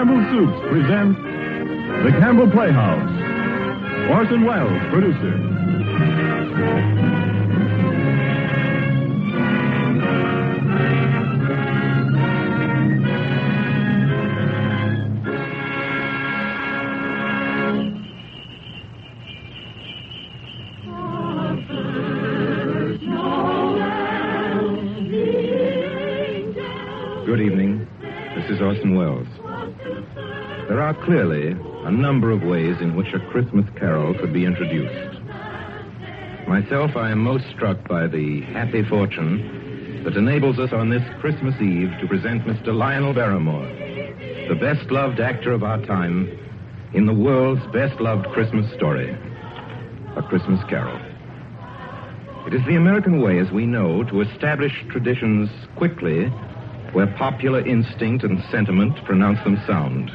Campbell Soups present the Campbell Playhouse. Orson Welles, producer. Good evening. This is Orson Welles. There are clearly a number of ways in which a Christmas carol could be introduced. Myself, I am most struck by the happy fortune that enables us on this Christmas Eve to present Mr. Lionel Barrymore, the best-loved actor of our time, in the world's best-loved Christmas story, A Christmas Carol. It is the American way, as we know, to establish traditions quickly where popular instinct and sentiment pronounce them sound.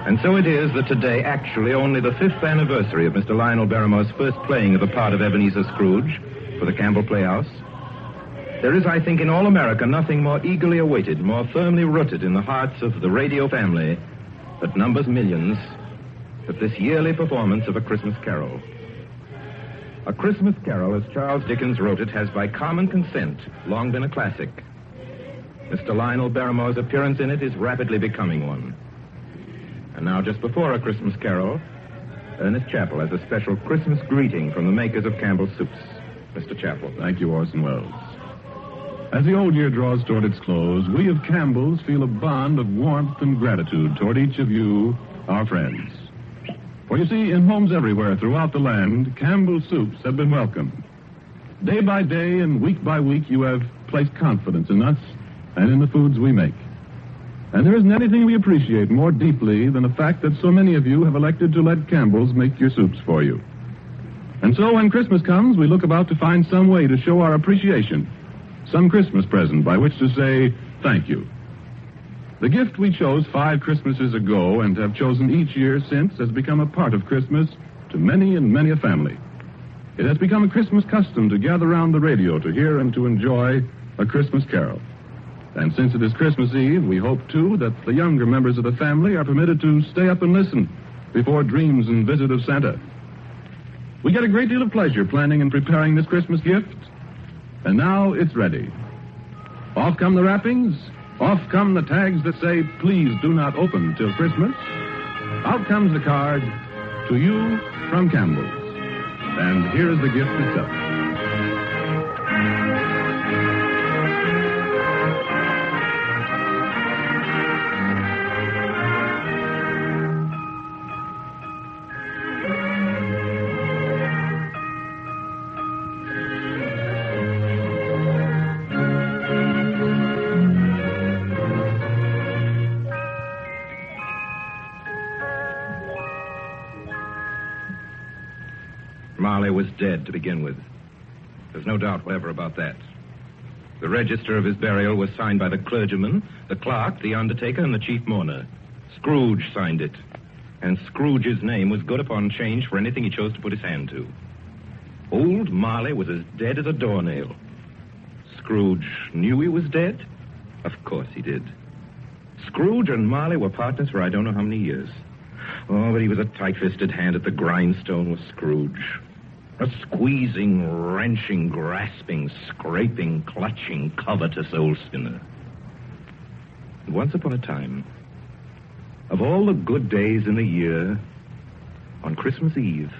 And so it is that today, actually only the 5th anniversary of Mr. Lionel Barrymore's first playing of the part of Ebenezer Scrooge for the Campbell Playhouse, there is, I think, in all America nothing more eagerly awaited, more firmly rooted in the hearts of the radio family that numbers millions, but this yearly performance of A Christmas Carol. A Christmas Carol, as Charles Dickens wrote it, has by common consent long been a classic. Mr. Lionel Barrymore's appearance in it is rapidly becoming one. And now, just before A Christmas Carol, Ernest Chappell has a special Christmas greeting from the makers of Campbell Soups. Mr. Chappell. Thank you, Orson Welles. As the old year draws toward its close, we of Campbell's feel a bond of warmth and gratitude toward each of you, our friends. For you see, in homes everywhere throughout the land, Campbell Soups have been welcomed. Day by day and week by week, you have placed confidence in us and in the foods we make. And there isn't anything we appreciate more deeply than the fact that so many of you have elected to let Campbell's make your soups for you. And so when Christmas comes, we look about to find some way to show our appreciation, some Christmas present by which to say thank you. The gift we chose 5 Christmases ago and have chosen each year since has become a part of Christmas to many and many a family. It has become a Christmas custom to gather around the radio to hear and to enjoy A Christmas Carol. And since it is Christmas Eve, we hope, too, that the younger members of the family are permitted to stay up and listen before dreams and visit of Santa. We get a great deal of pleasure planning and preparing this Christmas gift, and now it's ready. Off come the wrappings, off come the tags that say, please do not open till Christmas. Out comes the card, to you from Campbell's. And here is the gift itself. Marley was dead to begin with. There's no doubt whatever about that. The register of his burial was signed by the clergyman, the clerk, the undertaker, and the chief mourner. Scrooge signed it. And Scrooge's name was good upon change for anything he chose to put his hand to. Old Marley was as dead as a doornail. Scrooge knew he was dead? Of course he did. Scrooge and Marley were partners for I don't know how many years. Oh, but he was a tight-fisted hand at the grindstone, was Scrooge. A squeezing, wrenching, grasping, scraping, clutching, covetous old sinner. And once upon a time, of all the good days in the year, on Christmas Eve,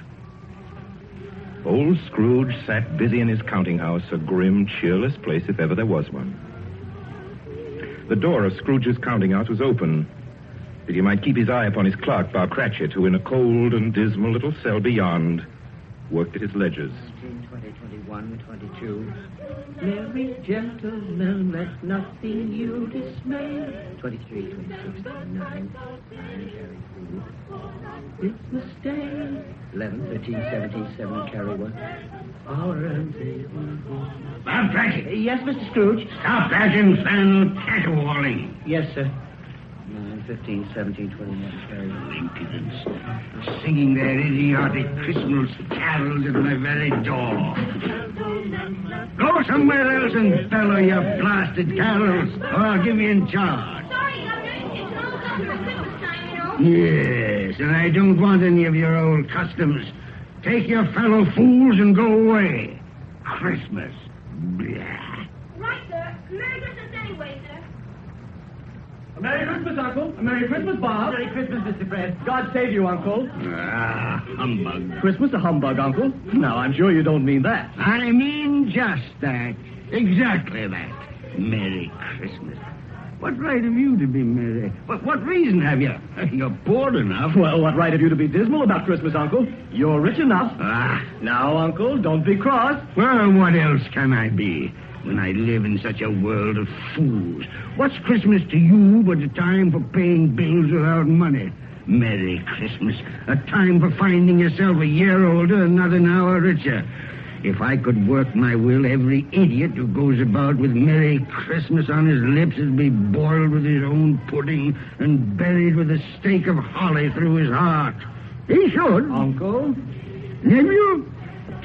old Scrooge sat busy in his counting house, a grim, cheerless place if ever there was one. The door of Scrooge's counting house was open, that he might keep his eye upon his clerk, Bob Cratchit, who in a cold and dismal little cell beyond worked at his ledgers. 19, 20, 21, 22. Merry gentlemen, let nothing you dismay. 23, 26, 29. Christmas Day. 11, 13, 17, 7, carry 1. Bob Cratchit. Yes, Mr. Scrooge? Stop that infernal caterwauling. Yes, sir. 9, 15, 17, 21, carry 1. Impudence. Singing their idiotic Christmas carols at my very door. Go somewhere else and bellow your blasted carols, or I'll give you in charge. Yes, and I don't want any of your old customs. Take your fellow fools and go away. Christmas. Blah. Right, sir. Merry Christmas anyway, sir. A Merry Christmas, Uncle. A Merry Christmas, Bob. Merry Christmas, Mr. Fred. God save you, Uncle. Humbug. Christmas a humbug, Uncle? Now, I'm sure you don't mean that. I mean just that. Exactly that. Merry Christmas. What right have you to be merry? What reason have you? You're poor enough. Well, what right have you to be dismal about Christmas, Uncle? You're rich enough. Now, Uncle, don't be cross. Well, what else can I be when I live in such a world of fools? What's Christmas to you but a time for paying bills without money? Merry Christmas. A time for finding yourself a year older and not an hour richer. If I could work my will, every idiot who goes about with Merry Christmas on his lips would be boiled with his own pudding and buried with a stake of holly through his heart. He should. Uncle? Nephew,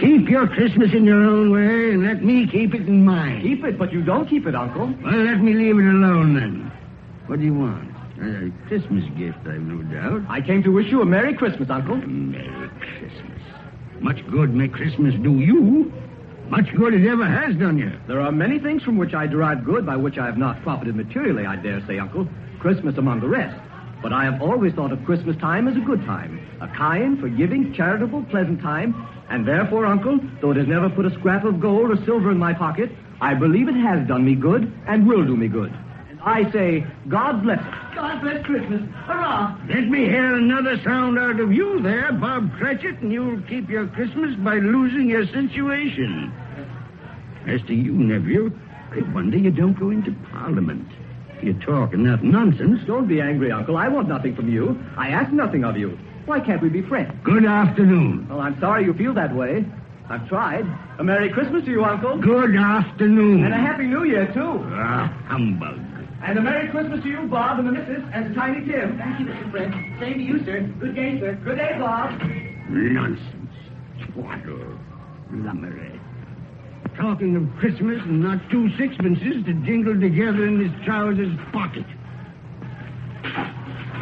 keep your Christmas in your own way and let me keep it in mine. Keep it, but you don't keep it, Uncle. Well, let me leave it alone then. What do you want? A Christmas gift, I've no doubt. I came to wish you a Merry Christmas, Uncle. Merry Christmas. Much good may Christmas do you. Much good it ever has done you. There are many things from which I derive good by which I have not profited materially, I dare say, Uncle. Christmas among the rest. But I have always thought of Christmas time as a good time. A kind, forgiving, charitable, pleasant time. And therefore, Uncle, though it has never put a scrap of gold or silver in my pocket, I believe it has done me good and will do me good. And I say, God bless it. God bless Christmas. Hurrah! Let me hear another sound out of you there, Bob Cratchit, and you'll keep your Christmas by losing your situation. As to you, nephew, I wonder you don't go into Parliament. You talk enough nonsense. Don't be angry, Uncle. I want nothing from you. I ask nothing of you. Why can't we be friends? Good afternoon. Well, I'm sorry you feel that way. I've tried. A Merry Christmas to you, Uncle. Good afternoon. And a Happy New Year, too. Humbug. And a Merry Christmas to you, Bob, and the missus, and to Tiny Tim. Thank you, Mr. Fred. Same to you, sir. Good day, sir. Good day, Bob. Nonsense. Twaddle. Lummery. Talking of Christmas and not 2 sixpences to jingle together in his trousers pocket.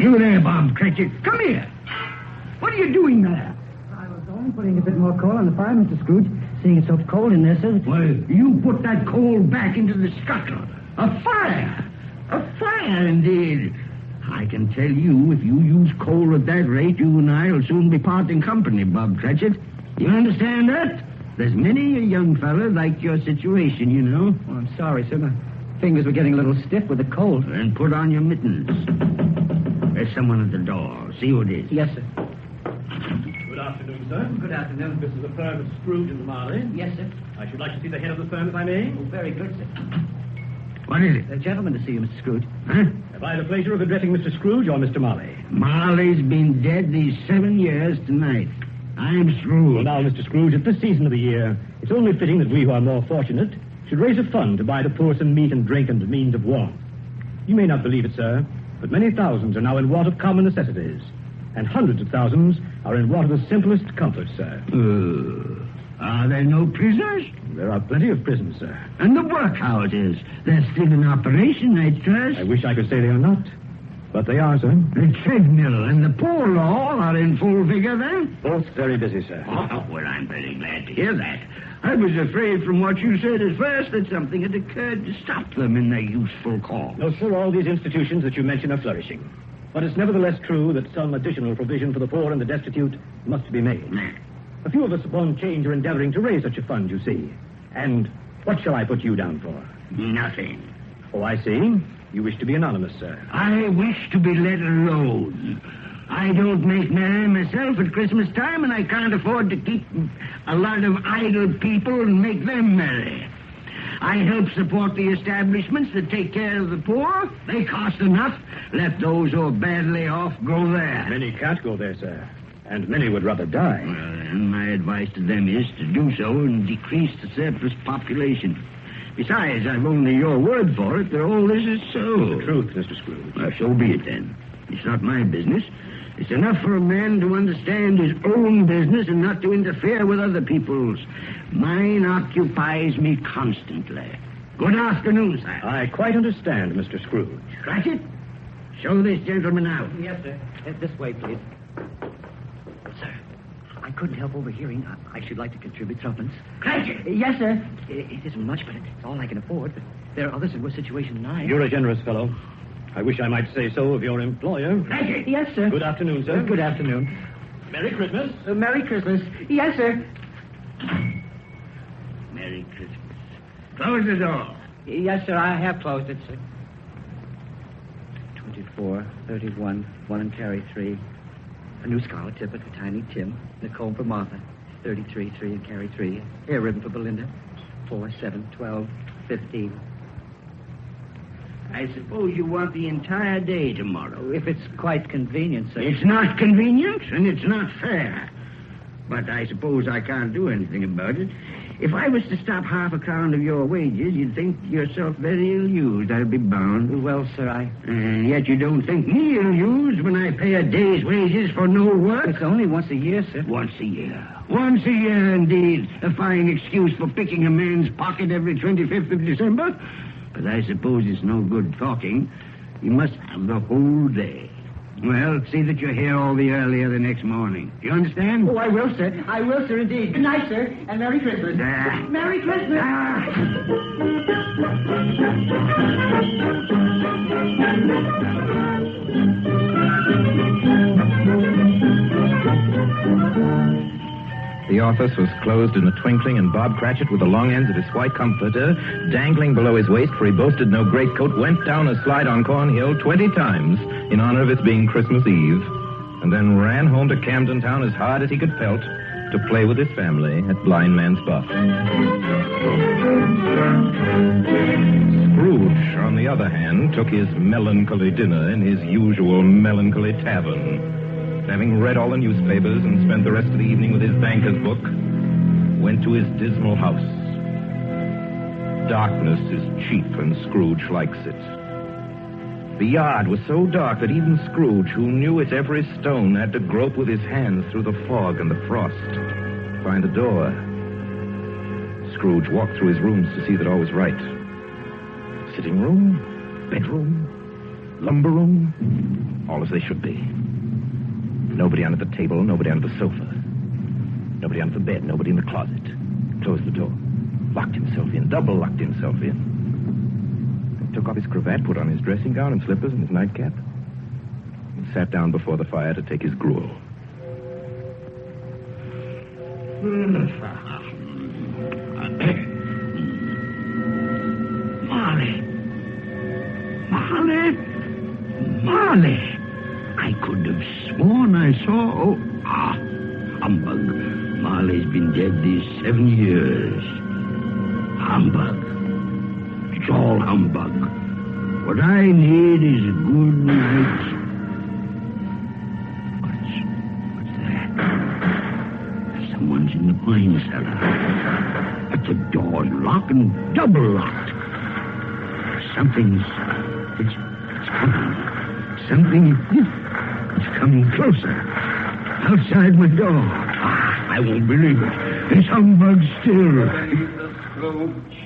You there, Bob Cratchit. Come here. What are you doing there? I was only putting a bit more coal on the fire, Mr. Scrooge. Seeing it's so cold in there, sir. Well, you put that coal back into the scuttle. A fire. A fire, indeed. I can tell you, if you use coal at that rate, you and I will soon be parting company, Bob Cratchit. You understand that? There's many a young fella like your situation, you know. Oh, I'm sorry, sir. My fingers were getting a little stiff with the cold. Then put on your mittens. There's someone at the door. See who it is. Yes, sir. Good afternoon, sir. Good afternoon. This is the firm of Scrooge and Marley. Yes, sir. I should like to see the head of the firm, if I may. Oh, very good, sir. What is it? A gentleman to see you, Mr. Scrooge. Huh? Have I the pleasure of addressing Mr. Scrooge or Mr. Marley? Marley's been dead these 7 years tonight. I'm Scrooge. Well, now, Mr. Scrooge, at this season of the year, it's only fitting that we who are more fortunate should raise a fund to buy the poor some meat and drink and means of warmth. You may not believe it, sir, but many thousands are now in want of common necessities, and hundreds of thousands are in want of the simplest comforts, sir. Are there no prisoners? There are plenty of prisons, sir. And the workhouses? They're still in operation, I trust. I wish I could say they are not, but they are, sir. The treadmill and the poor law are in full vigor, then? Both very busy, sir. Oh, well, I'm very glad to hear that. I was afraid from what you said at first that something had occurred to stop them in their useful cause. No, sir, all these institutions that you mention are flourishing. But it's nevertheless true that some additional provision for the poor and the destitute must be made. A few of us upon change are endeavoring to raise such a fund, you see. And what shall I put you down for? Nothing. Oh, I see. You wish to be anonymous, sir. I wish to be let alone. I don't make merry myself at Christmas time, and I can't afford to keep a lot of idle people and make them merry. I help support the establishments that take care of the poor. They cost enough. Let those who are badly off go there. Many can't go there, sir. And many would rather die. Well, then, my advice to them is to do so and decrease the surplus population. Besides, I've only your word for it that all this is so. The truth, Mr. Scrooge. Well, so be it, then. It's not my business. It's enough for a man to understand his own business and not to interfere with other people's. Mine occupies me constantly. Good afternoon, sir. I quite understand, Mr. Scrooge. Cratchit, Show this gentleman out. Yes, sir. This way, please. Sir, I couldn't help overhearing. I should like to contribute threepence. Cratchit! Yes, sir. It isn't much, but it's all I can afford. But there are others in worse situation than I. You're a generous fellow. I wish I might say so of your employer. Cratchit! Yes, sir. Good afternoon, sir. Good afternoon. Merry Christmas. Merry Christmas. Yes, sir. Merry Christmas. Close the door. Yes, sir. I have closed it, sir. 24, 31, 1 and carry 3. A new scarlet tippet for Tiny Tim. And a comb for Martha. 33, 3 and carry 3. Hair ribbon for Belinda. 4, 7, 12, 15. I suppose you want the entire day tomorrow. If it's quite convenient, sir. It's not convenient, and it's not fair. But I suppose I can't do anything about it. If I was to stop half a crown of your wages, you'd think yourself very ill-used, I'll be bound. Well, sir, And yet you don't think me ill-used when I pay a day's wages for no work? It's only once a year, sir. Once a year. Once a year, indeed. A fine excuse for picking a man's pocket every 25th of December. But I suppose it's no good talking. You must have the whole day. Well, see that you're here all the earlier the next morning. Do you understand? Oh, I will, sir. I will, sir, indeed. Good night, sir, and Merry Christmas. Merry Christmas. The office was closed in a twinkling, and Bob Cratchit, with the long ends of his white comforter dangling below his waist, for he boasted no greatcoat, went down a slide on Cornhill 20 times in honor of its being Christmas Eve, and then ran home to Camden Town as hard as he could pelt to play with his family at Blind Man's Buff. Scrooge, on the other hand, took his melancholy dinner in his usual melancholy tavern. Having read all the newspapers and spent the rest of the evening with his banker's book, went to his dismal house. Darkness is cheap, and Scrooge likes it. The yard was so dark that even Scrooge, who knew its every stone, had to grope with his hands through the fog and the frost to find a door. Scrooge walked through his rooms to see that all was right. Sitting room, bedroom, lumber room, all as they should be. Nobody under the table, nobody under the sofa. Nobody under the bed, nobody in the closet. Closed the door. Locked himself in, double locked himself in. He took off his cravat, put on his dressing gown and slippers and his nightcap, and sat down before the fire to take his gruel. Marley! I could have sworn I saw... humbug. Marley's been dead these 7 years. Humbug. It's all humbug. What I need is a good night. What's that? Someone's in the wine cellar. But the door's locked and double locked. It's coming. It's coming closer. Outside my door. I won't believe it. It's humbug still. Ebenezer Scrooge.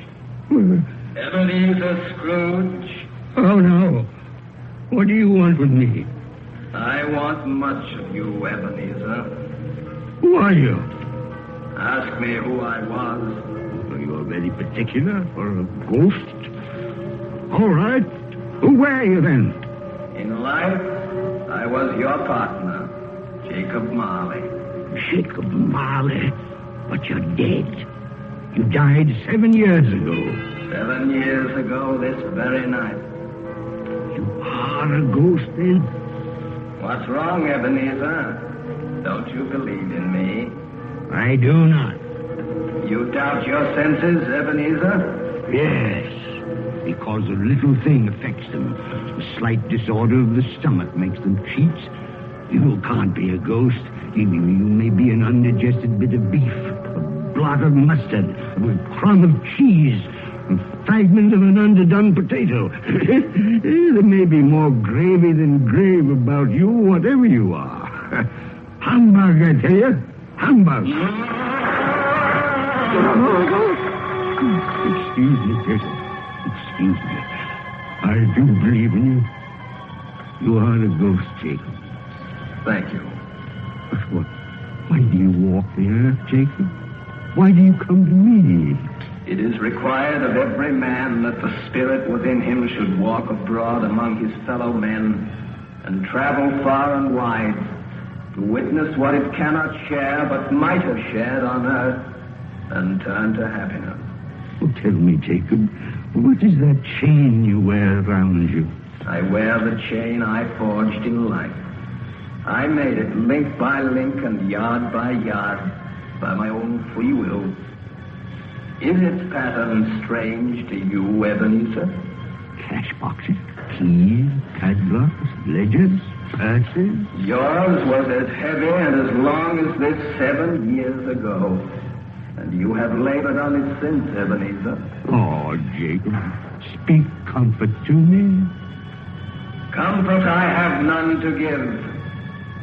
Ebenezer Scrooge. Oh, no. What do you want with me? I want much of you, Ebenezer. Who are you? Ask me who I was. You're very particular for a ghost. All right. Who were you then? In life, I was your partner, Jacob Marley. Jacob Marley. But you're dead. You died 7 years ago. 7 years ago this very night. You are a ghost, then? What's wrong, Ebenezer? Don't you believe in me? I do not. You doubt your senses, Ebenezer? Yes. Because a little thing affects them. A slight disorder of the stomach makes them cheats. You can't be a ghost. You may be an undigested bit of beef, a blot of mustard, a crumb of cheese, a fragment of an underdone potato. There may be more gravy than grave about you, whatever you are. Humbug, I tell you. Humbug. Excuse me, Peter. Excuse me. I do believe in you. You are a ghost, Jacob. Thank you. But why do you walk the earth, Jacob? Why do you come to me? It is required of every man that the spirit within him should walk abroad among his fellow men and travel far and wide to witness what it cannot share but might have shared on earth and turn to happiness. Oh, tell me, Jacob, what is that chain you wear around you? I wear the chain I forged in life. I made it link by link and yard by yard by my own free will. Is its pattern strange to you, Ebenezer? Cash boxes, keys, padlocks, ledgers, purses. Yours was as heavy and as long as this 7 years ago. And you have labored on it since, Ebenezer. Oh, Jacob, speak comfort to me. Comfort I have none to give.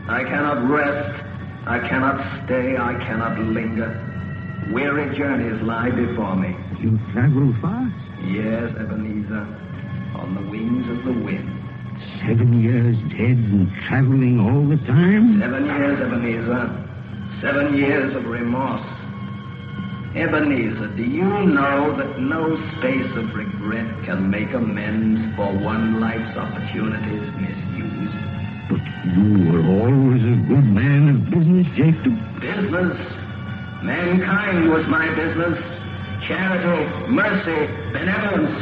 I cannot rest, I cannot stay, I cannot linger. Weary journeys lie before me. You travel fast? Yes, Ebenezer, on the wings of the wind. 7 years dead and traveling all the time? 7 years, Ebenezer. 7 years of remorse. Ebenezer, do you know that no space of regret can make amends for one life's opportunities misused? But you were always a good man of business, Jacob. Business? Mankind was my business. Charity, mercy, benevolence,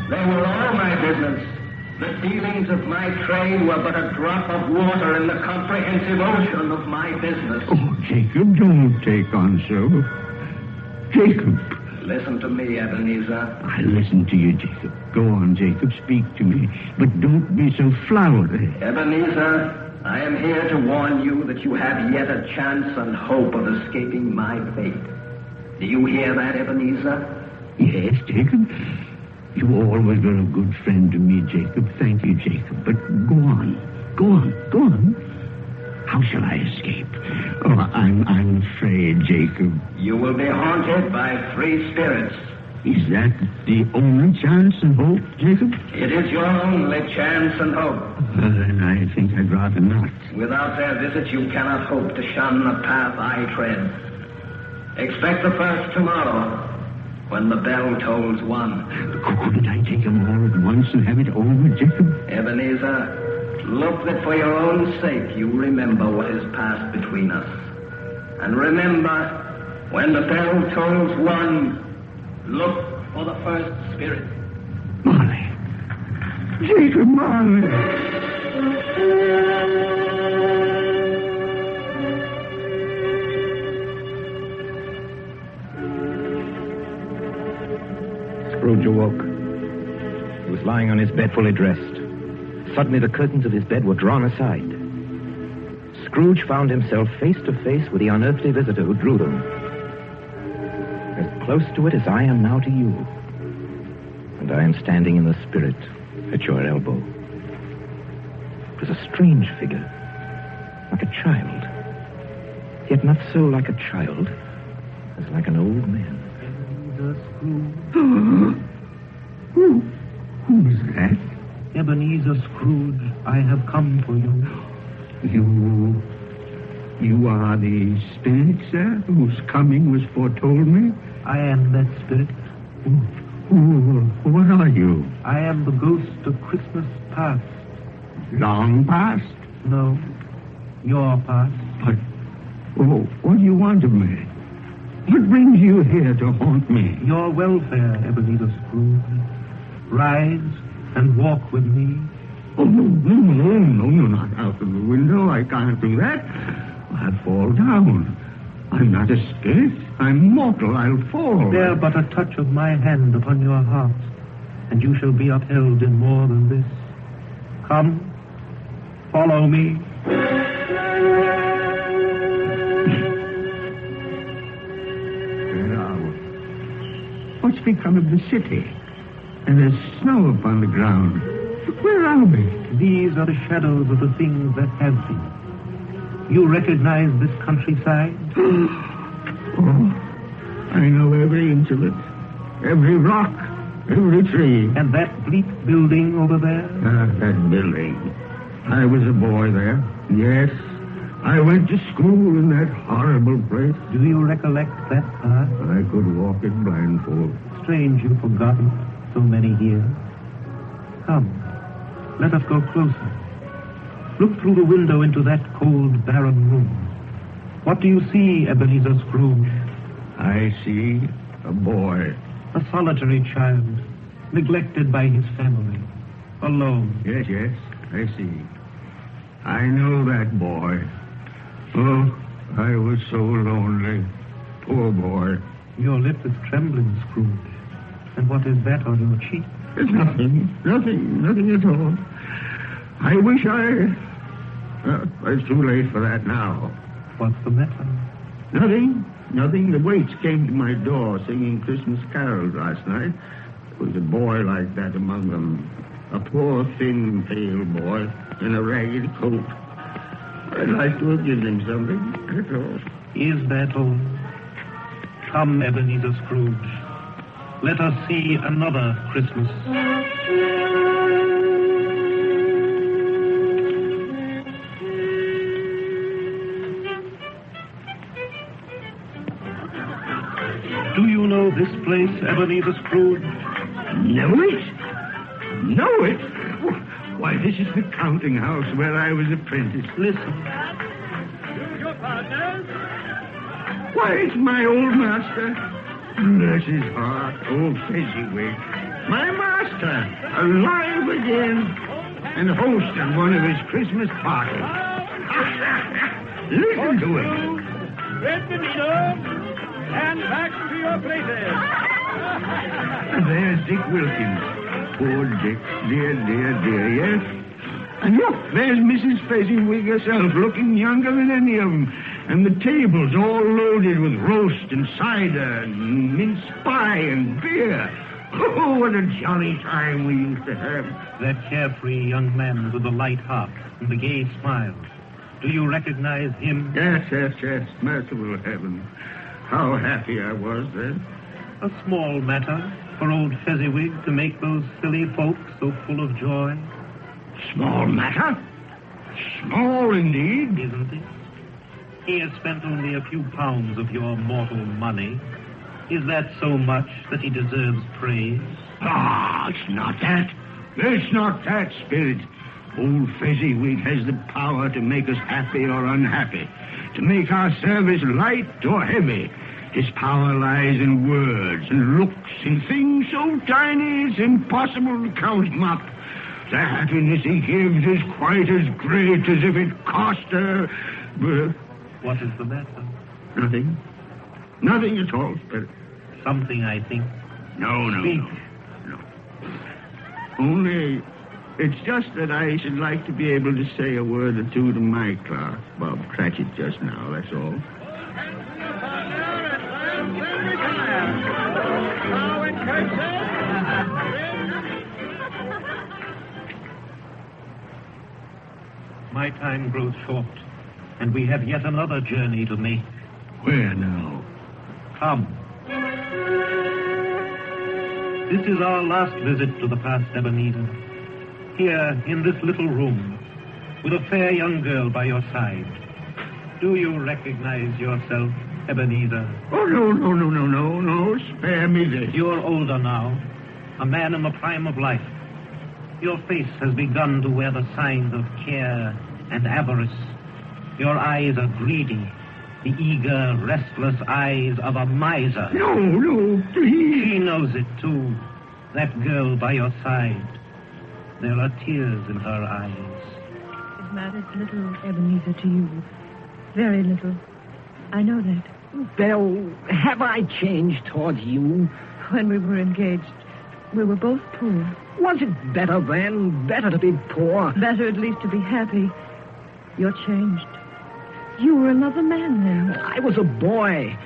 they were all my business. The dealings of my trade were but a drop of water in the comprehensive ocean of my business. Oh, Jacob, don't take on so. Jacob. Listen to me, Ebenezer. I listen to you, Jacob. Go on, Jacob, speak to me. But don't be so flowery. Ebenezer, I am here to warn you that you have yet a chance and hope of escaping my fate. Do you hear that, Ebenezer? Yes, Jacob. You always were a good friend to me, Jacob. Thank you, Jacob. But go on. Go on. Go on. How shall I escape? Oh, I'm afraid, Jacob. You will be haunted by free spirits. Is that the only chance and hope, Jacob? It is your only chance and hope. Then I think I'd rather not. Without their visit, you cannot hope to shun the path I tread. Expect the first tomorrow, when the bell tolls 1. Couldn't I take them all at once and have it over, Jacob? Ebenezer, look that for your own sake you remember what has passed between us. And remember, when the bell tolls 1, look for the first spirit. Marley. Jacob Marley. Scrooge awoke. He was lying on his bed fully dressed. Suddenly the curtains of his bed were drawn aside. Scrooge found himself face to face with the unearthly visitor who drew them. As close to it as I am now to you. And I am standing in the spirit at your elbow. It was a strange figure, like a child. Yet not so like a child as like an old man. Who's that? Ebenezer Scrooge, I have come for you. You are the spirit, sir, whose coming was foretold me? I am that spirit. What are you? I am the ghost of Christmas past. Long past? No, your past. But, what do you want of me? What brings you here to haunt me? Your welfare, Ebenezer Scrooge. Rise and walk with me. Oh, no, not out of the window. I can't do that. I'll fall down. I'm not a spirit. I'm mortal. I'll fall. Bear but a touch of my hand upon your heart, and you shall be upheld in more than this. Come, follow me. Where are we? What's become of the city? And there's snow upon the ground. Where are we? These are the shadows of the things that have been. You recognize this countryside? I know every inch of it. Every rock, every tree. And that bleak building over there? That building. I was a boy there. Yes. I went to school in that horrible place. Do you recollect that path? I could walk it blindfold. Strange you forgot it so many years. Come, let us go closer. Look through the window into that cold, barren room. What do you see, Ebenezer Scrooge? I see a boy. A solitary child, neglected by his family, alone. Yes, I see. I know that boy. Oh, I was so lonely. Poor boy. Your lip is trembling, Scrooge. And what is that on your cheek? It's nothing at all. I wish it's too late for that now. What's the matter? Nothing. The waits came to my door singing Christmas carols last night. There was a boy like that among them. A poor, thin, pale boy in a ragged coat. I'd like to have given him something, that's all. Is that all? Come, Ebenezer Scrooge. Let us see another Christmas. Do you know this place, Ebenezer Scrooge? Know it? Know it? Why, this is the counting house where I was apprentice. Listen. Your partners. Why, it's my old master. Bless his heart, old Fezziwig. My master, alive again, and host of one of his Christmas parties. Listen to him. Red Benito, and back to your places. And there's Dick Wilkins. Poor Dick. Dear, yes? And look, there's Mrs. Fezziwig herself, looking younger than any of them. And the tables all loaded with roast and cider and mince pie and beer. Oh, what a jolly time we used to have. That carefree young man with the light heart and the gay smile. Do you recognize him? Yes. Merciful heaven. How happy I was then. A small matter for old Fezziwig to make those silly folks so full of joy. Small matter? Small indeed. Isn't it? He has spent only a few pounds of your mortal money. Is that so much that he deserves praise? It's not that. It's not that, Spirit. Old Fezziwig has the power to make us happy or unhappy, to make our service light or heavy. His power lies in words and looks, in things so tiny it's impossible to count them up. The happiness he gives is quite as great as if it cost her... What is the matter? Nothing. Nothing at all, Spirit. Something, I think. No. Speak. No. Only, it's just that I should like to be able to say a word or two to my clerk, Bob Cratchit, just now, that's all. My time grows short, and we have yet another journey to make. Where now? Come. This is our last visit to the past, Ebenezer. Here, in this little room, with a fair young girl by your side. Do you recognize yourself, Ebenezer? Oh, no. Spare me this. You're older now, a man in the prime of life. Your face has begun to wear the signs of care and avarice. Your eyes are greedy, the eager, restless eyes of a miser. No, please. She knows it, too, that girl by your side. There are tears in her eyes. It matters little, Ebenezer, to you. Very little. I know that. Belle, have I changed towards you? When we were engaged, we were both poor. Was it better then? Better to be poor? Better at least to be happy. You're changed. You were another man then. I was a boy.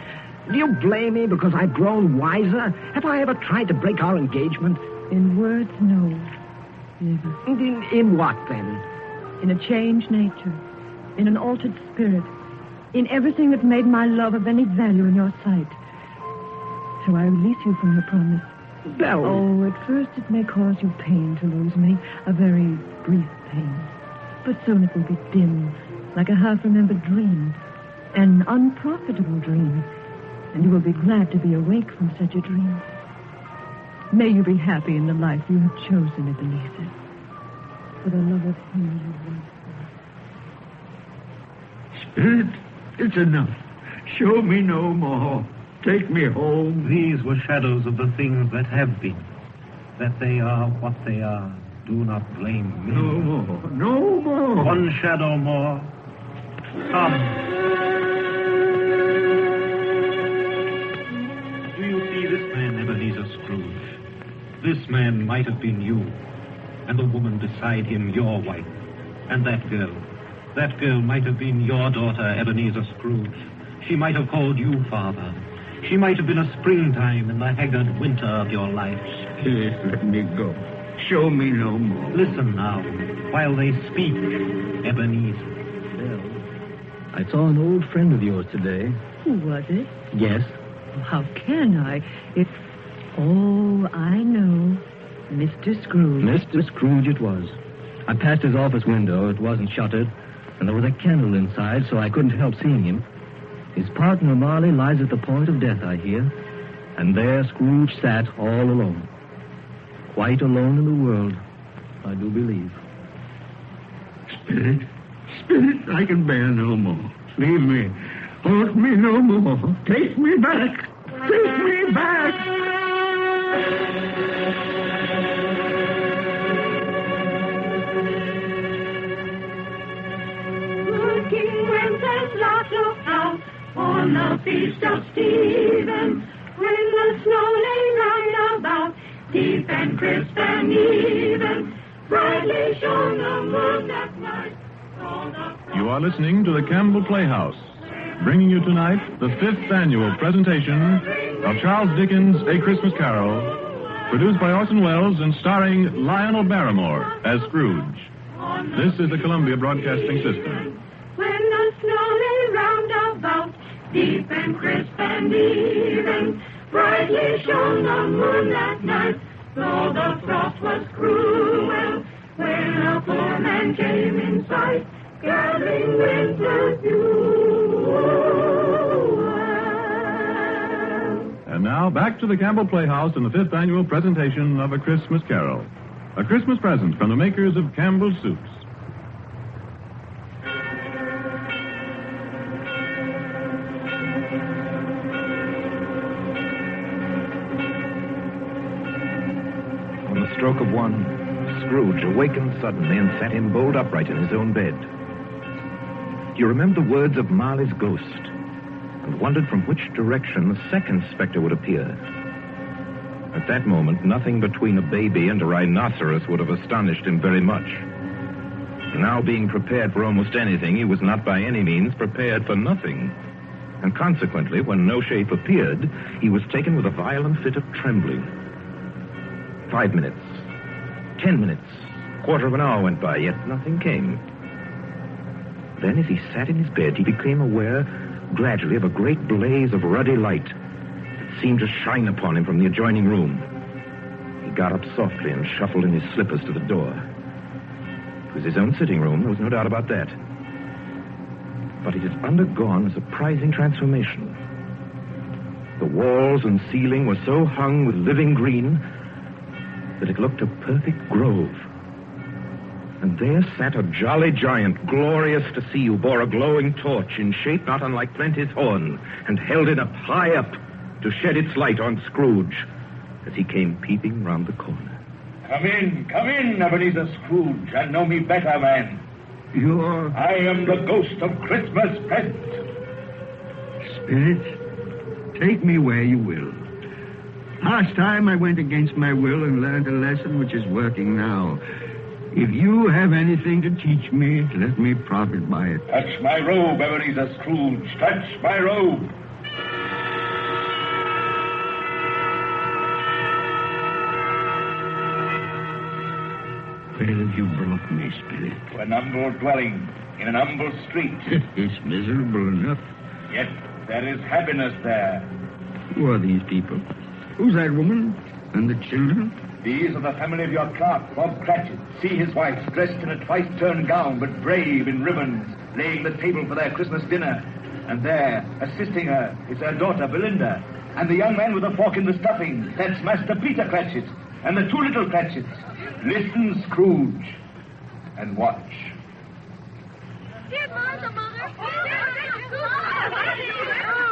Do you blame me because I've grown wiser? Have I ever tried to break our engagement? In words, no. Never. In what, then? In a changed nature. In an altered spirit. In everything that made my love of any value in your sight. Shall I release you from your promise? Belle. Oh, at first it may cause you pain to lose me. A very brief pain. But soon it will be dim, like a half-remembered dream, an unprofitable dream, and you will be glad to be awake from such a dream. May you be happy in the life you have chosen, Ebenezer, for the love of him you love. Spirit, it's enough. Show me no more. Take me home. These were shadows of the things that have been. That they are what they are. Do not blame me. No more. No more. One shadow more. Come. Do you see this man, Ebenezer Scrooge? This man might have been you. And the woman beside him, your wife. And that girl. That girl might have been your daughter, Ebenezer Scrooge. She might have called you father. She might have been a springtime in the haggard winter of your life. Yes, let me go. Show me no more. Listen now, while they speak, Ebenezer. Well, I saw an old friend of yours today. Who was it? Yes. How can I? It's... Oh, I know. Mr. Scrooge. Mr. Scrooge it was. I passed his office window. It wasn't shuttered, and there was a candle inside, so I couldn't help seeing him. His partner, Marley, lies at the point of death, I hear. And there Scrooge sat all alone. Quite alone in the world, I do believe. Spirit, I can bear no more. Leave me. Hold me no more. Take me back. Take me back. The King Wenceslas looked out on the feast of Stephen, when the snow lay round about, deep and crisp and even, brightly shone the moon that night. You are listening to the Campbell Playhouse, bringing you tonight the 5th annual presentation of Charles Dickens' A Christmas Carol, produced by Orson Welles and starring Lionel Barrymore as Scrooge. This is the Columbia Broadcasting System. When the snow lay round about, deep and crisp and even, brightly shone the moon that night, though the frost was cruel, when a poor man came in sight, gathering winter's dew. And now, back to the Campbell Playhouse and the 5th annual presentation of A Christmas Carol. A Christmas present from the makers of Campbell's Soups. On the stroke of one, Scrooge awakened suddenly and sat him bolt upright in his own bed. He remembered the words of Marley's ghost and wondered from which direction the second specter would appear. At that moment, nothing between a baby and a rhinoceros would have astonished him very much. Now being prepared for almost anything, he was not by any means prepared for nothing. And consequently, when no shape appeared, he was taken with a violent fit of trembling. 5 minutes, 10 minutes, quarter of an hour went by, yet nothing came. Then, as he sat in his bed, he became aware gradually of a great blaze of ruddy light that seemed to shine upon him from the adjoining room. He got up softly and shuffled in his slippers to the door. It was his own sitting room, there was no doubt about that. But it had undergone a surprising transformation. The walls and ceiling were so hung with living green that it looked a perfect grove. And there sat a jolly giant, glorious to see, who bore a glowing torch in shape not unlike Plenty's horn, and held it up high up to shed its light on Scrooge as he came peeping round the corner. Come in, Ebenezer Scrooge, and know me better, man. You're... I am the ghost of Christmas present. Spirit, take me where you will. Last time I went against my will and learned a lesson which is working now. If you have anything to teach me, let me profit by it. Touch my robe, Ebenezer Scrooge. Touch my robe. Where have you brought me, Spirit? To an humble dwelling in an humble street. It's miserable enough. Yet there is happiness there. Who are these people? Who's that woman? And the children? These are the family of your clerk, Bob Cratchit. See his wife, dressed in a twice-turned gown, but brave in ribbons, laying the table for their Christmas dinner. And there, assisting her, is her daughter, Belinda. And the young man with a fork in the stuffing, that's Master Peter Cratchit. And the two little Cratchits. Listen, Scrooge, and watch.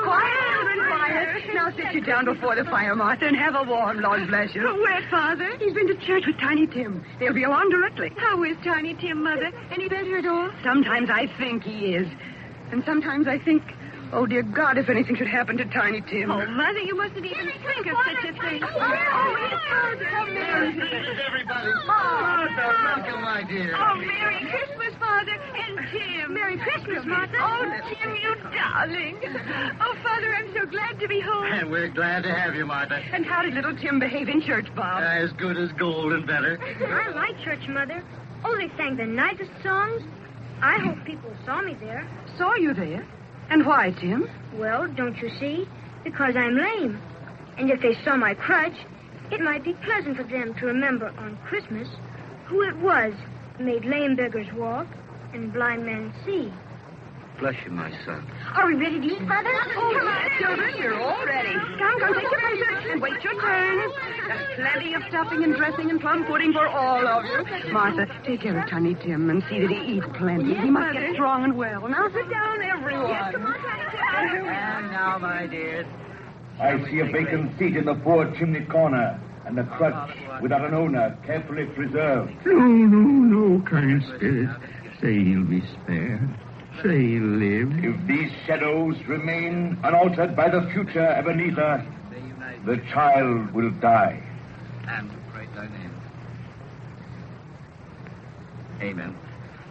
Quiet, children, quiet. Now sit you down before the fire, Martha, and have a warm, Lord bless you. Where, Father? He's been to church with Tiny Tim. They'll be along directly. How is Tiny Tim, Mother? Any better at all? Sometimes I think he is. And sometimes I think, oh, dear God, if anything should happen to Tiny Tim. Oh, Mother, you mustn't even think of such a thing. Everybody. Martha, welcome, my dear. Oh, Merry Christmas, Father, and Tim. Merry Christmas, Martha. Oh, Tim, you darling. Oh, Father, I'm so glad to be home. And we're glad to have you, Martha. And how did little Tim behave in church, Bob? As good as gold and better. I like church, Mother. Oh, they sang the nicest songs. I hope people saw me there. Saw you there? And why, Tim? Well, don't you see? Because I'm lame. And if they saw my crutch, it might be pleasant for them to remember on Christmas who it was made lame beggars walk and blind men see. Bless you, my son. Are we ready to eat, Mother? Oh, come on, children, you're all ready. Come, take your places and wait your turn. There's plenty of stuffing and dressing and plum pudding for all of you. Martha, take care of Tiny Tim and see that he eats plenty. Yes, he must Mother. get strong and well. Now sit down, everyone. Yes, come on, Tiny Tim. And now, my dears. I see a vacant seat in the forward chimney corner, and a crutch without an owner, carefully preserved. No, kind spirit. Say he'll be spared. Say he'll live. If these shadows remain unaltered by the future, Ebenezer, the child will die. And pray thy name. Amen.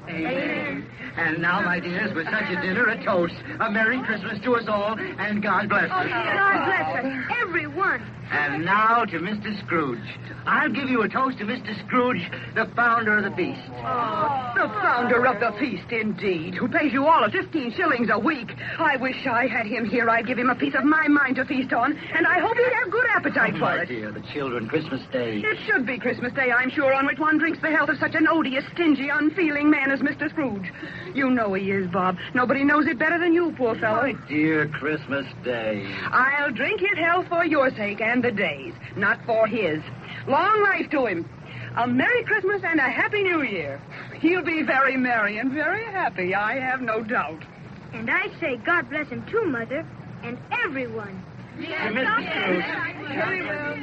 Amen. And now, my dears, with such a dinner, a toast. A Merry Christmas to us all, and God bless us. God bless us, everyone. And now to Mr. Scrooge. I'll give you a toast to Mr. Scrooge, the founder of the feast. Oh, the founder of the feast, indeed, who pays you all 15 shillings a week. I wish I had him here. I'd give him a piece of my mind to feast on, and I hope he'd have good appetite for My it. dear, the children, Christmas Day. It should be Christmas Day, I'm sure, on which one drinks the health of such an odious, stingy, unfeeling man as Mr. Scrooge. You know he is, Bob. Nobody knows it better than you, poor fellow. My dear Christmas Day. I'll drink his health for your sake and the day's, not for his. Long life to him. A Merry Christmas and a Happy New Year. He'll be very merry and very happy, I have no doubt. And I say God bless him too, Mother, and everyone. To Mr. Scrooge. Very well.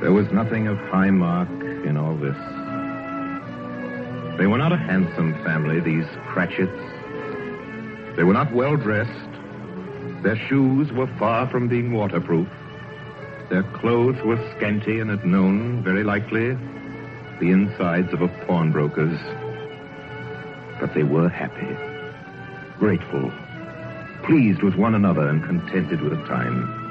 There was nothing of high mark in all this. They were not a handsome family, these Cratchits. They were not well dressed. Their shoes were far from being waterproof. Their clothes were scanty and had known, very likely, the insides of a pawnbroker's. But they were happy, grateful, pleased with one another and contented with the time.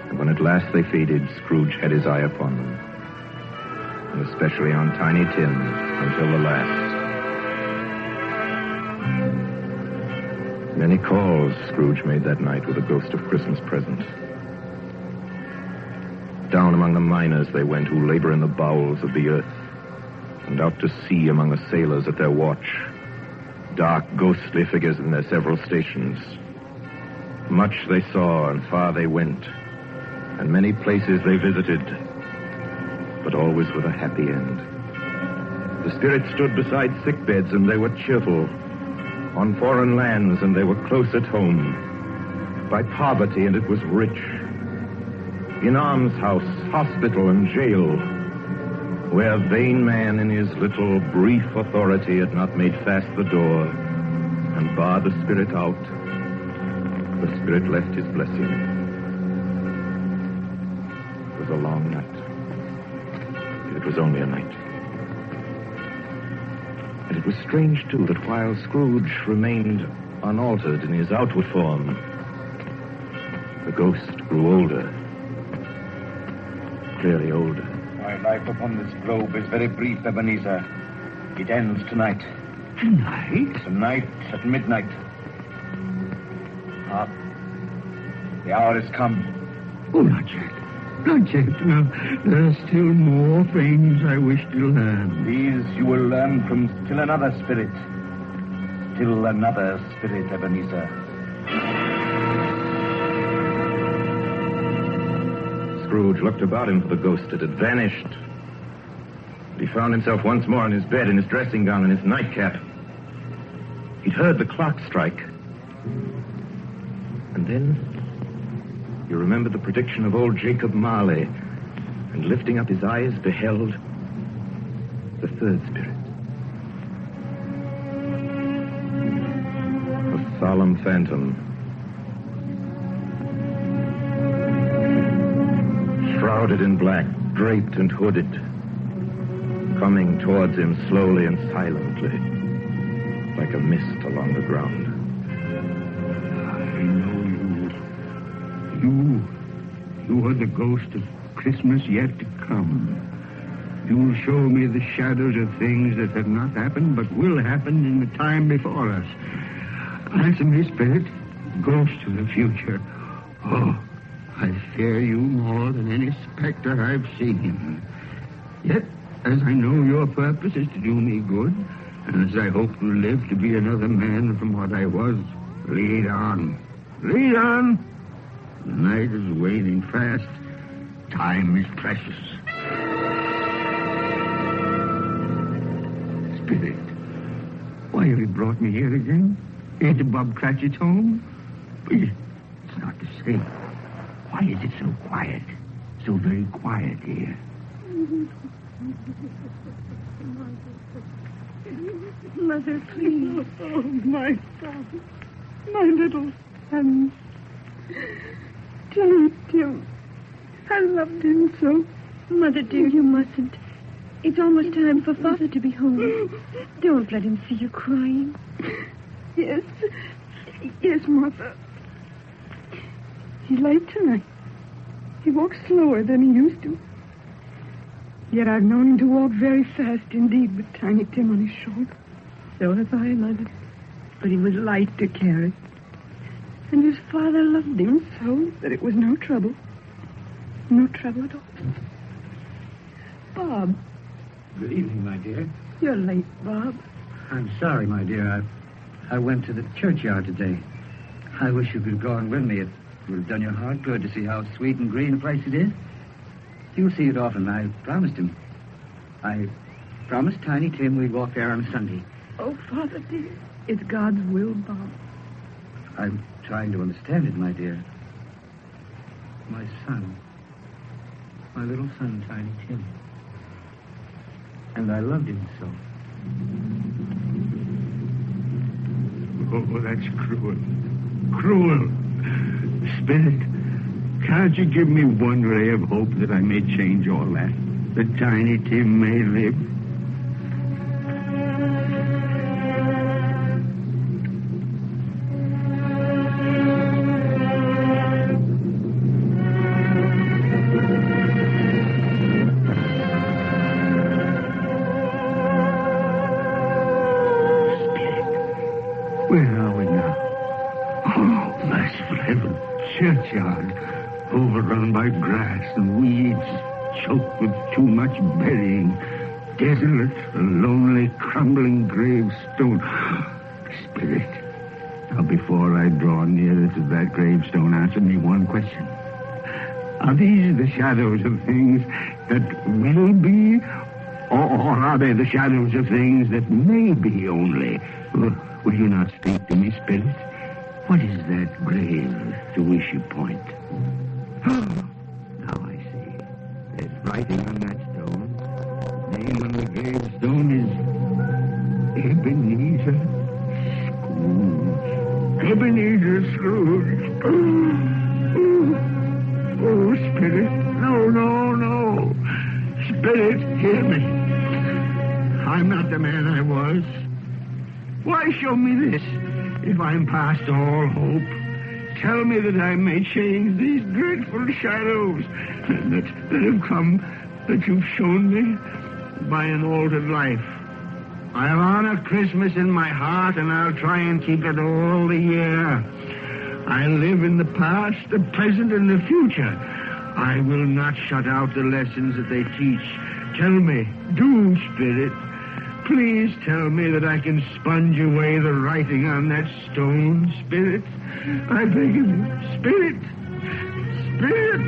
And when at last they faded, Scrooge had his eye upon them, and especially on Tiny Tim until the last. Many calls Scrooge made that night with a ghost of Christmas present. Down among the miners they went who labor in the bowels of the earth, and out to sea among the sailors at their watch, dark, ghostly figures in their several stations. Much they saw and far they went, and many places they visited, but always with a happy end. The spirits stood beside sick beds, and they were cheerful. On foreign lands, and they were close at home. By poverty, and it was rich. In almshouse, hospital, and jail, where vain man in his little brief authority had not made fast the door and barred the spirit out, the spirit left his blessing. It was a long night. It was only a night. And it was strange, too, that while Scrooge remained unaltered in his outward form, the ghost grew older. Clearly older. My life upon this globe is very brief, Ebenezer. It ends tonight. Tonight? Tonight at midnight. Ah, the hour has come. Oh, not yet. Not yet. No, there are still more things I wish to learn. These you will learn from still another spirit. Still another spirit, Ebenezer. Scrooge looked about him for the ghost that had vanished. He found himself once more in his bed, in his dressing gown and his nightcap. He'd heard the clock strike. And then he remembered the prediction of old Jacob Marley, and lifting up his eyes, beheld the third spirit. A solemn phantom, shrouded in black, draped and hooded, coming towards him slowly and silently, like a mist along the ground. I know you. You are the ghost of Christmas yet to come. You will show me the shadows of things that have not happened, but will happen in the time before us. Answer me, spirit, ghost of the future. Oh, I fear you more than any specter I've seen. Yet, as I know your purpose is to do me good, and as I hope to live to be another man from what I was, lead on. Lead on! The night is waning fast. Time is precious. Spirit, why have you brought me here again? Into Bob Cratchit's home? It's not the same. Why is it so quiet? So very quiet here. Mother, please. Oh, my son. My little son. Tell it, Tim. I loved him so. Mother, dear, you mustn't. It's almost time for Father to be home. Don't let him see you crying. Yes. Yes, Mother. He's late tonight. He walks slower than he used to. Yet I've known him to walk very fast indeed with Tiny Tim on his shoulder. So have I, Mother. But he was light to carry. And his father loved him so that it was no trouble. No trouble at all. Bob. Good evening, my dear. You're late, Bob. I'm sorry, my dear. I went to the churchyard today. I wish you could have gone with me. It would have done your heart good to see how sweet and green a place it is. You'll see it often. I promised him. I promised Tiny Tim we'd walk there on Sunday. Oh, Father, dear. It's God's will, Bob. I'm trying to understand it, my dear. My son. My little son, Tiny Tim. And I loved him so. Oh, that's cruel. Cruel. Spirit, can't you give me one ray of hope that I may change all that? That Tiny Tim may live? Churchyard, overrun by grass and weeds, choked with too much burying, desolate, a lonely, crumbling gravestone. Spirit, now before I draw nearer to that gravestone, answer me one question. Are these the shadows of things that will be, or are they the shadows of things that may be only? Will you not speak to me, Spirit? What is that grave to which you point? Now I see. There's writing on that stone. The name on the gravestone is Ebenezer Scrooge. Ebenezer Scrooge. Oh, Spirit. No. Spirit, hear me. I'm not the man I was. Why show me this if I'm past all hope? Tell me that I may change these dreadful shadows that have come, that you've shown me by an altered life. I'll honor Christmas in my heart, and I'll try and keep it all the year. I'll live in the past, the present, and the future. I will not shut out the lessons that they teach. Tell me, do, Spirit, please tell me that I can sponge away the writing on that stone, Spirit. I beg of you, Spirit, Spirit.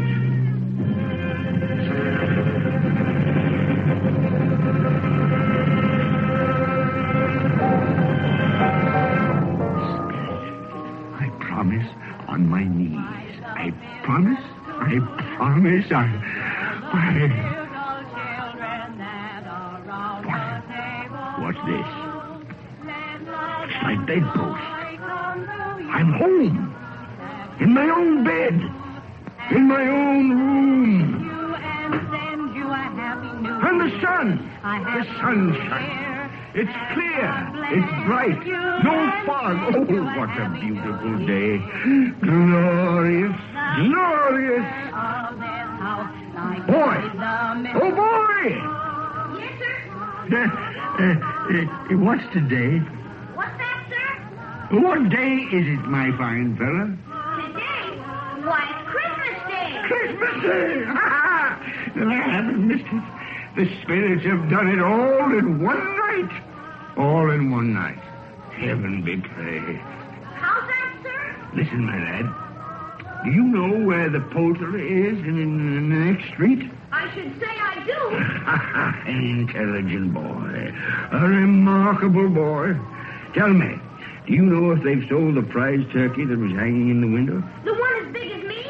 I promise on my knees. I promise. What's this? It's my bedpost. I'm home. In my own bed. In my own room. And the sun. The sunshine. It's clear. It's bright. No fog. Oh, what a beautiful day. Glorious. Glorious. Boy. Oh, boy. Yes, sir? What's today? What's that, sir? What day is it, my fine fella? Today? Why, it's Christmas Day. Christmas Day! Ha ha! I haven't missed it. The spirits have done it all in one night. All in one night. Heaven be praised. How's that, sir? Listen, my lad. Do you know where the poultry is in the next street? I should say I do. An intelligent boy. A remarkable boy. Tell me, do you know if they've sold the prize turkey that was hanging in the window? The one as big as me?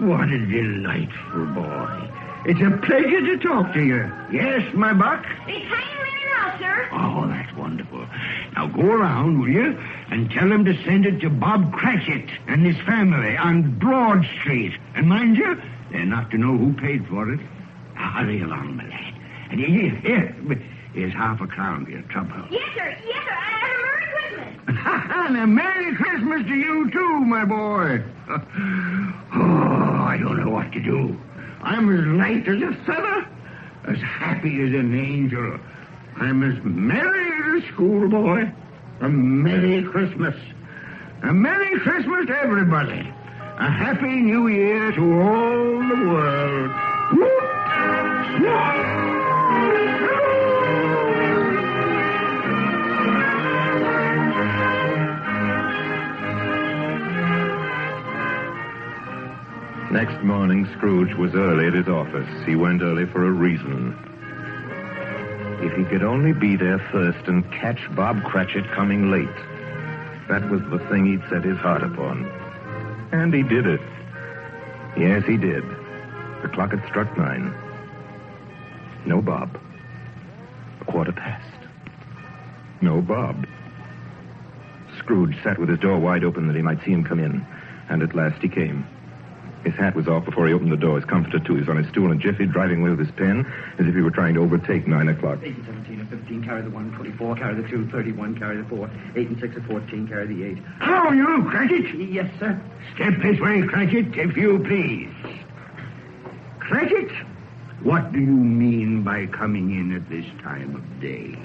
What a delightful boy. It's a pleasure to talk to you. Yes, my buck? It's hanging there now, sir. Oh, that's wonderful. Now go around, will you, and tell him to send it to Bob Cratchit and his family on Broad Street. And mind you, they're not to know who paid for it. Now, hurry along, my lad. And here's $0.50 for your trouble. Yes, sir. Yes, sir. And a Merry Christmas. And a Merry Christmas to you, too, my boy. I don't know what to do. I'm as light as a feather, as happy as an angel. I'm as merry as a schoolboy. A Merry Christmas. A Merry Christmas to everybody. A Happy New Year to all the world. Whoop! Whoop! Next morning, Scrooge was early at his office. He went early for a reason. If he could only be there first and catch Bob Cratchit coming late. That was the thing he'd set his heart upon. And he did it. Yes, he did. The clock had struck 9. No Bob. 1:15. No Bob. Scrooge sat with his door wide open that he might see him come in. And at last he came. His hat was off before he opened the door. His comforter, too. He was on his stool in a jiffy, driving away with his pen, as if he were trying to overtake 9 o'clock. 8 and 17 and 15, carry the 1, 24, carry the 2, 31, carry the 4, 8 and 6 and 14, carry the 8. Hello, you, Cratchit. Yes, sir. Step this way, Cratchit, if you please. Cratchit, what do you mean by coming in at this time of day?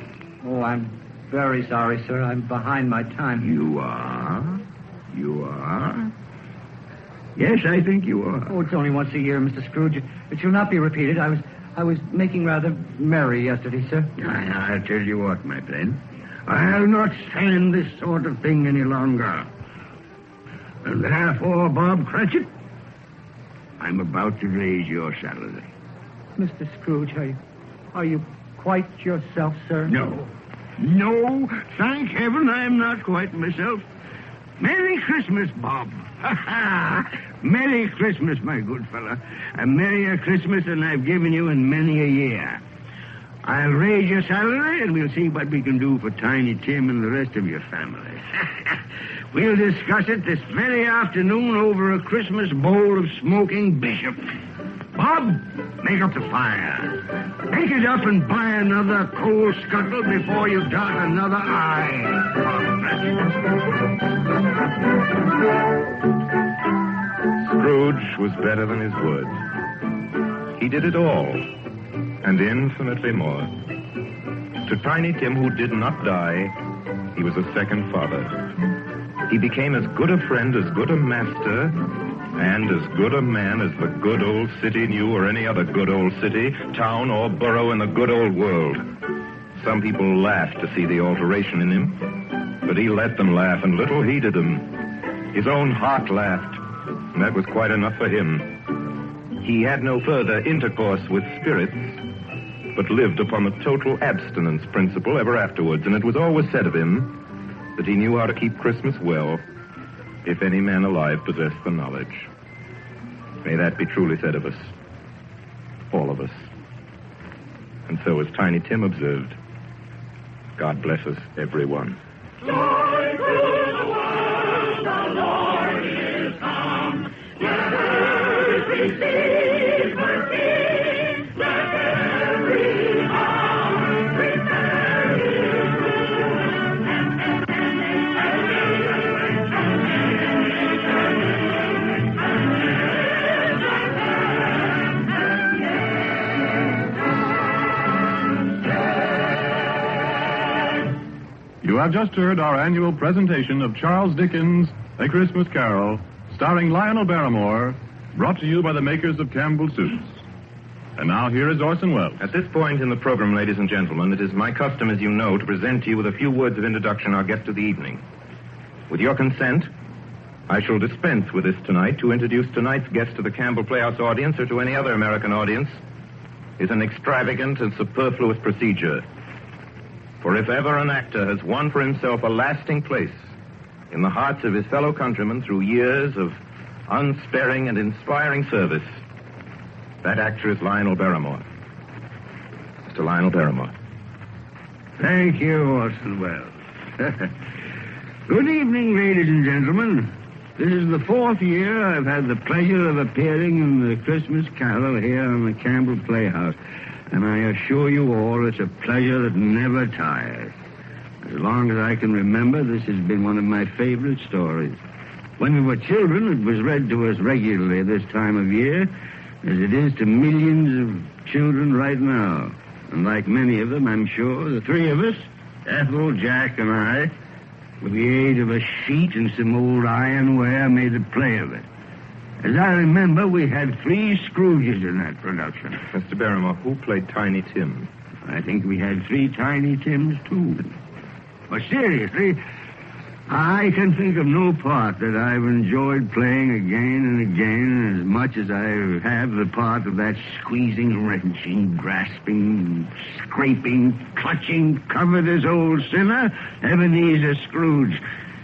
Oh, I'm very sorry, sir. I'm behind my time. You are? You are? Yes, I think you are. Oh, it's only once a year, Mr. Scrooge. It shall not be repeated. I was making rather merry yesterday, sir. I'll tell you what, my friend. I'll not stand this sort of thing any longer. And therefore, Bob Cratchit, I'm about to raise your salary. Mr. Scrooge, are you quite yourself, sir? No, thank heaven I'm not quite myself. Merry Christmas, Bob. Ha ha! Merry Christmas, my good fella. A merrier Christmas than I've given you in many a year. I'll raise your salary, and we'll see what we can do for Tiny Tim and the rest of your family. We'll discuss it this very afternoon over a Christmas bowl of smoking bishop. Bob, Make up the fire. Take it up and buy another coal scuttle before you dot another I. Scrooge was better than his word. He did it all, and infinitely more. To Tiny Tim, who did not die, he was a second father. He became as good a friend, as good a master, and as good a man as the good old city knew, or any other good old city, town, or borough in the good old world. Some people laughed to see the alteration in him, but he let them laugh, and little heeded them. His own heart laughed, and that was quite enough for him. He had no further intercourse with spirits, but lived upon the total abstinence principle ever afterwards, and it was always said of him that he knew how to keep Christmas well, if any man alive possessed the knowledge. May that be truly said of us, all of us. And so, as Tiny Tim observed, God bless us, everyone. Joy to the world, the Lord is come. Let earth receive her King. Let every heart prepare his room. You have just heard our annual presentation of Charles Dickens' A Christmas Carol, starring Lionel Barrymore, brought to you by the makers of Campbell Soups. And now here is Orson Welles. At this point in the program, ladies and gentlemen, it is my custom, as you know, to present to you with a few words of introduction our guest of the evening. With your consent, I shall dispense with this tonight to introduce tonight's guest to the Campbell Playhouse audience or to any other American audience is an extravagant and superfluous procedure. For if ever an actor has won for himself a lasting place in the hearts of his fellow countrymen through years of unsparing and inspiring service, that actor is Lionel Barrymore. Mr. Lionel Barrymore. Thank you, Orson Welles. Good evening, ladies and gentlemen. This is the 4th year I've had the pleasure of appearing in the Christmas Carol here on the Campbell Playhouse. And I assure you all it's a pleasure that never tires. As long as I can remember, this has been one of my favorite stories. When we were children, it was read to us regularly this time of year, as it is to millions of children right now. And like many of them, I'm sure, the three of us, Ethel, Jack, and I, with the aid of a sheet and some old ironware, made a play of it. As I remember, we had 3 Scrooges in that production. Mr. Barrymore, who played Tiny Tim? I think we had 3 Tiny Tims, too. But seriously, I can think of no part that I've enjoyed playing again and again as much as I have the part of that squeezing, wrenching, grasping, scraping, clutching, covetous old sinner, Ebenezer Scrooge.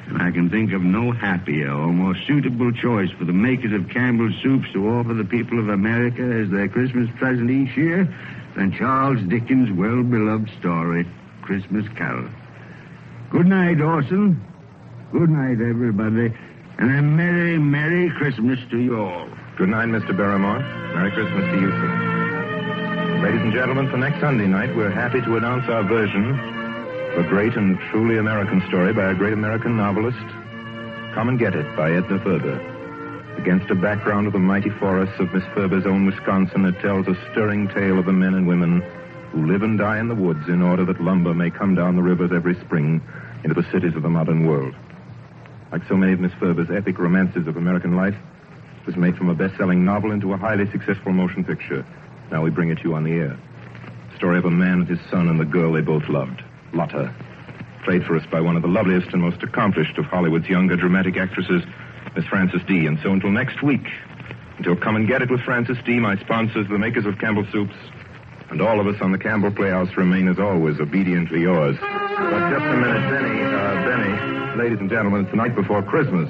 And I can think of no happier or more suitable choice for the makers of Campbell Soups to offer the people of America as their Christmas present each year than Charles Dickens' well-beloved story, Christmas Carol. Good night, Orson. Good night, everybody. And a Merry, Merry Christmas to you all. Good night, Mr. Barrymore. Merry Christmas to you, sir. Ladies and gentlemen, for next Sunday night, we're happy to announce our version of a great and truly American story by a great American novelist, Come and Get It, by Edna Ferber. Against a background of the mighty forests of Miss Ferber's own Wisconsin, it tells a stirring tale of the men and women who live and die in the woods in order that lumber may come down the rivers every spring into the cities of the modern world. Like so many of Miss Ferber's epic romances of American life, it was made from a best-selling novel into a highly successful motion picture. Now we bring it to you on the air. The story of a man and his son and the girl they both loved, Lotta, played for us by one of the loveliest and most accomplished of Hollywood's younger dramatic actresses, Miss Frances D. And so until next week, until Come and Get It with Frances D., my sponsors, the makers of Campbell Soups, and all of us on the Campbell Playhouse remain, as always, obediently yours. But just a minute, Benny, ladies and gentlemen, it's the night before Christmas.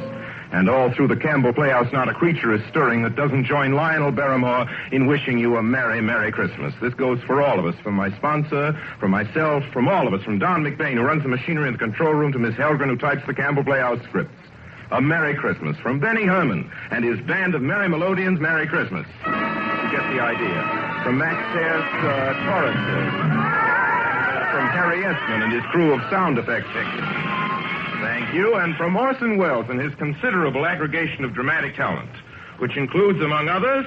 And all through the Campbell Playhouse, not a creature is stirring that doesn't join Lionel Barrymore in wishing you a Merry, Merry Christmas. This goes for all of us, from my sponsor, from myself, from all of us, from Don McBain, who runs the machinery in the control room, to Miss Helgren, who types the Campbell Playhouse scripts. A Merry Christmas from Benny Herman and his band of Merry Melodians. Merry Christmas. You get the idea. from Max Torres, from Harry Esman and his crew of sound effects technicians. Thank you. And from Orson Welles and his considerable aggregation of dramatic talent, which includes, among others,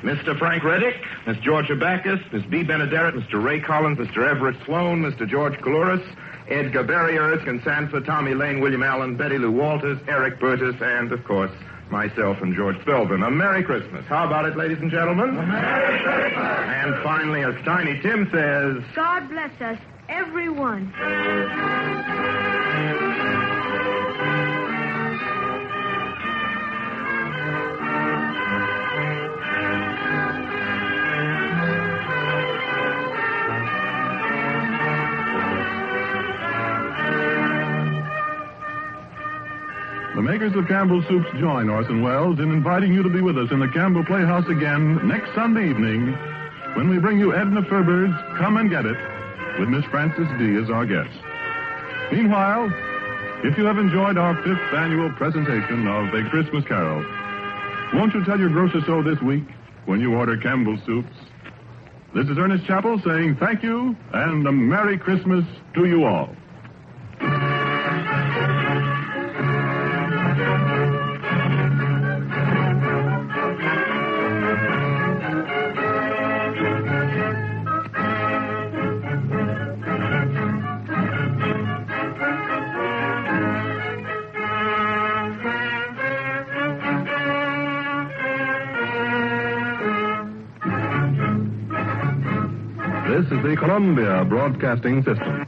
Mr. Frank Reddick, Miss Georgia Backus, Miss B. Benaderet, Mr. Ray Collins, Mr. Everett Sloan, Mr. George Coulouris, Edgar Barry, Erskine Sanford, Tommy Lane, William Allen, Betty Lou Walters, Eric Burtis, and, of course, myself and George Spelvin. A Merry Christmas. How about it, ladies and gentlemen? Merry Christmas. And finally, as Tiny Tim says... God bless us, everyone. The makers of Campbell Soups join Orson Welles in inviting you to be with us in the Campbell Playhouse again next Sunday evening when we bring you Edna Ferber's Come and Get It with Miss Frances D. as our guest. Meanwhile, if you have enjoyed our 5th annual presentation of A Christmas Carol, won't you tell your grocer so this week when you order Campbell Soups? This is Ernest Chappell saying thank you and a Merry Christmas to you all. This is the Columbia Broadcasting System.